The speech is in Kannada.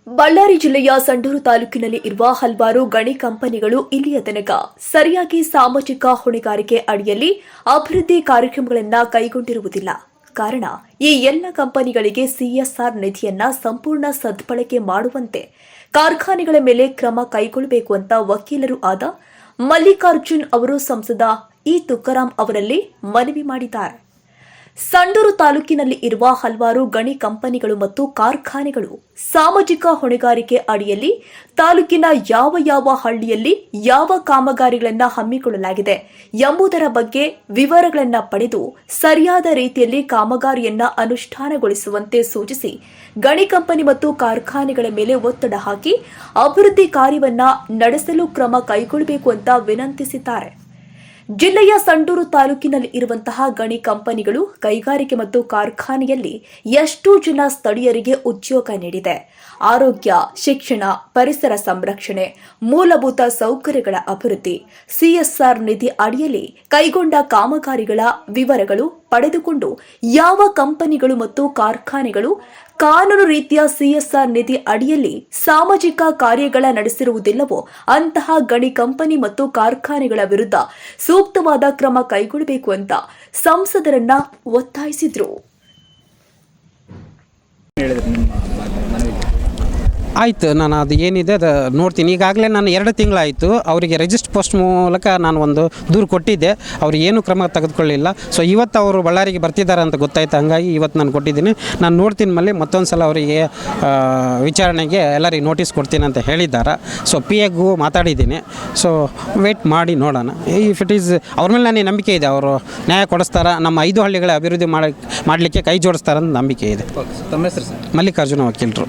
ಬಳ್ಳಾರಿ ಜಿಲ್ಲೆಯ ಸಂಡೂರು ತಾಲೂಕಿನಲ್ಲಿ ಇರುವ ಹಲವಾರು ಗಣಿ ಕಂಪನಿಗಳು ಇಲ್ಲಿಯ ತನಕ ಸರಿಯಾಗಿ ಸಾಮಾಜಿಕ ಹೊಣೆಗಾರಿಕೆ ಅಡಿಯಲ್ಲಿ ಅಭಿವೃದ್ಧಿ ಕಾರ್ಯಕ್ರಮಗಳನ್ನು ಕೈಗೊಂಡಿರುವುದಿಲ್ಲ. ಕಾರಣ ಈ ಎಲ್ಲ ಕಂಪನಿಗಳಿಗೆ ಸಿಎಸ್ಆರ್ ನಿಧಿಯನ್ನ ಸಂಪೂರ್ಣ ಸದ್ಬಳಕೆ ಮಾಡುವಂತೆ ಕಾರ್ಖಾನೆಗಳ ಮೇಲೆ ಕ್ರಮ ಕೈಗೊಳ್ಳಬೇಕು ಅಂತ ವಕೀಲರು ಆದ ಮಲ್ಲಿಕಾರ್ಜುನ್ ಅವರು ಸಂಸದ ಇ ತುಕಾರಾಂ ಅವರಲ್ಲಿ ಮನವಿ ಮಾಡಿದ್ದಾರೆ. ಸಂಡೂರು ತಾಲೂಕಿನಲ್ಲಿ ಇರುವ ಹಲವಾರು ಗಣಿ ಕಂಪನಿಗಳು ಮತ್ತು ಕಾರ್ಖಾನೆಗಳು ಸಾಮಾಜಿಕ ಹೊಣೆಗಾರಿಕೆ ಅಡಿಯಲ್ಲಿ ತಾಲೂಕಿನ ಯಾವ ಹಳ್ಳಿಯಲ್ಲಿ ಯಾವ ಕಾಮಗಾರಿಗಳನ್ನು ಹಮ್ಮಿಕೊಳ್ಳಲಾಗಿದೆ ಎಂಬುದರ ಬಗ್ಗೆ ವಿವರಗಳನ್ನು ಪಡೆದು ಸರಿಯಾದ ರೀತಿಯಲ್ಲಿ ಕಾಮಗಾರಿಯನ್ನ ಅನುಷ್ಠಾನಗೊಳಿಸುವಂತೆ ಸೂಚಿಸಿ ಗಣಿ ಕಂಪನಿ ಮತ್ತು ಕಾರ್ಖಾನೆಗಳ ಮೇಲೆ ಒತ್ತಡ ಹಾಕಿ ಅಭಿವೃದ್ಧಿ ಕಾರ್ಯವನ್ನ ನಡೆಸಲು ಕ್ರಮ ಕೈಗೊಳ್ಳಬೇಕು ಅಂತ ವಿನಂತಿಸಿದ್ದಾರೆ. ಜಿಲ್ಲೆಯ ಸಂಡೂರು ತಾಲೂಕಿನಲ್ಲಿ ಇರುವಂತಹ ಗಣಿ ಕಂಪನಿಗಳು, ಕೈಗಾರಿಕೆ ಮತ್ತು ಕಾರ್ಖಾನೆಯಲ್ಲಿ ಎಷ್ಟು ಜನ ಸ್ಥಳೀಯರಿಗೆ ಉದ್ಯೋಗ ನೀಡಿದೆ, ಆರೋಗ್ಯ, ಶಿಕ್ಷಣ, ಪರಿಸರ ಸಂರಕ್ಷಣೆ, ಮೂಲಭೂತ ಸೌಕರ್ಯಗಳ ಅಭಿವೃದ್ಧಿ, ಸಿಎಸ್ಆರ್ ನಿಧಿ ಅಡಿಯಲ್ಲಿ ಕೈಗೊಂಡ ಕಾಮಗಾರಿಗಳ ವಿವರಗಳು ಪಡೆದುಕೊಂಡು ಯಾವ ಕಂಪನಿಗಳು ಮತ್ತು ಕಾರ್ಖಾನೆಗಳು ಕಾನೂನು ರೀತಿಯ ಸಿಎಸ್ಆರ್ ನಿಧಿ ಅಡಿಯಲ್ಲಿ ಸಾಮಾಜಿಕ ಕಾರ್ಯಗಳ ನಡೆಸಿರುವುದಿಲ್ಲವೋ ಅಂತಹ ಗಣಿ ಕಂಪನಿ ಮತ್ತು ಕಾರ್ಖಾನೆಗಳ ವಿರುದ್ಧ ಸೂಕ್ತವಾದ ಕ್ರಮ ಕೈಗೊಳ್ಳಬೇಕು ಅಂತ ಸಂಸದರನ್ನ ಒತ್ತಾಯಿಸಿದ್ರು. ಆಯಿತು, ನಾನು ಅದು ಏನಿದೆ ಅದು ನೋಡ್ತೀನಿ. ಈಗಾಗಲೇ ನಾನು 2 ತಿಂಗಳಾಯಿತು ಅವರಿಗೆ ರಿಜಿಸ್ಟರ್ ಪೋಸ್ಟ್ ಮೂಲಕ ನಾನು ಒಂದು ದೂರು ಕೊಟ್ಟಿದ್ದೆ. ಅವರು ಏನು ಕ್ರಮ ತೆಗೆದುಕೊಳ್ಳಿಲ್ಲ. ಸೊ ಇವತ್ತು ಅವರು ಬಳ್ಳಾರಿಗೆ ಬರ್ತಿದ್ದಾರೆ ಅಂತ ಗೊತ್ತಾಯ್ತು, ಹಂಗಾಗಿ ಇವತ್ತು ನಾನು ಕೊಟ್ಟಿದ್ದೀನಿ. ನಾನು ನೋಡ್ತೀನಿ, ಮೇಲೆ ಮತ್ತೊಂದು ಸಲ ಅವರಿಗೆ ವಿಚಾರಣೆಗೆ ಎಲ್ಲರಿಗೆ ನೋಟಿಸ್ ಕೊಡ್ತೀನಿ ಅಂತ ಹೇಳಿದ್ದಾರೆ. ಸೊ PAಗೂ ಮಾತಾಡಿದ್ದೀನಿ. ಸೊ ವೇಟ್ ಮಾಡಿ ನೋಡೋಣ. ಇಫ್ ಇಟ್ ಈಸ್ ಅವ್ರ ಮೇಲೆ ನನಗೆ ನಂಬಿಕೆ ಇದೆ, ಅವರು ನ್ಯಾಯ ಕೊಡಿಸ್ತಾರೆ, ನಮ್ಮ 5 ಹಳ್ಳಿಗಳ ಅಭಿವೃದ್ಧಿ ಮಾಡಲಿಕ್ಕೆ ಕೈ ಜೋಡಿಸ್ತಾರೆ ಅಂತ ನಂಬಿಕೆ ಇದೆ. ತಮ್ಮ ಹೆಸರು ಸರ್? ಮಲ್ಲಿಕಾರ್ಜುನ ವಕೀಲರು.